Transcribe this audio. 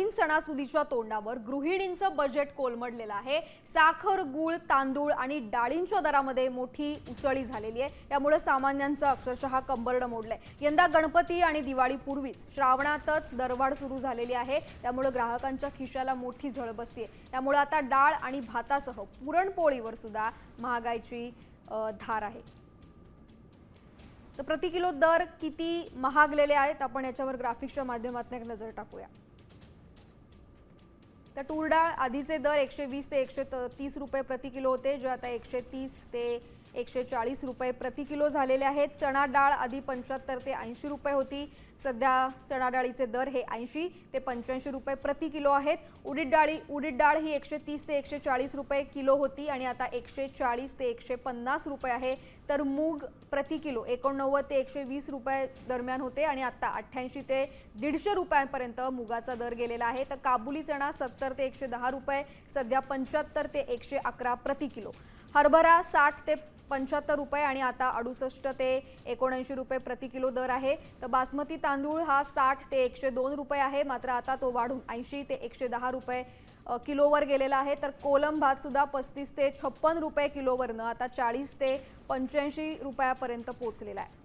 ऐन सणासुदीच्या तोंडावर गृहिणींचं बजेट कोलमडलेलं आहे। साखर, गूळ, तांदूळ आणि डाळींच्या दरामध्ये मोठी उसळी झालेली आहे। त्यामुळे सामान्यांचं अक्षरशः कंबरडं मोडलंय। यंदा गणपती आणि दिवाळी पूर्वीच श्रावणातच दरवाढ सुरू झालेली आहे। त्यामुळे ग्राहकांच्या खिशाला मोठी झळ बसतेय। त्यामुळे आता डाळ आणि भातासह पुरणपोळीवर सुद्धा महागाईची धार आहे। तर प्रति किलो दर किती महागलेले आहेत आपण याच्यावर ग्राफिक्सच्या माध्यमातून एक नजर टाकूया। तर तूर डाळ आधीचे दर 120 ते 130 रुपये प्रति किलो होते, जे आता 130 ते 140 रुपये प्रति किलो झालेले आहेत। चणा डाळ आधी 75 ते 80 रुपये होती, सध्या चणा डाळीचे दर हे 80 ते 85 रुपये प्रति किलो आहेत। उडीद डाळ ही 130 ते 140 रुपये किलो होती आणि आता 140 ते 150 रुपये आहे। तर मूग प्रति किलो 89 ते 120 रुपये दरम्यान होते आणि आता 88 ते 150 रुपयांपर्यंत मुगाचा दर गेलेला आहे। तर काबुली चणा 70 ते 110 रुपये, सध्या 75 ते 111 प्रति किलो। हरभरा 60 ते 75 रुपये आणि आता 68 ते 79 रुपये प्रति किलो दर आहे। तर बासमती तांदूळ हा 60 ते 102 रुपये आहे, मात्र आता तो वाढून 80 ते 110 रुपये किलोवर गेलेला आहे। तर कोलम भात सुद्धा 35 ते 56 रुपये किलोवरनं आता 40 ते 85 रुपयापर्यंत पोहोचलेला आहे।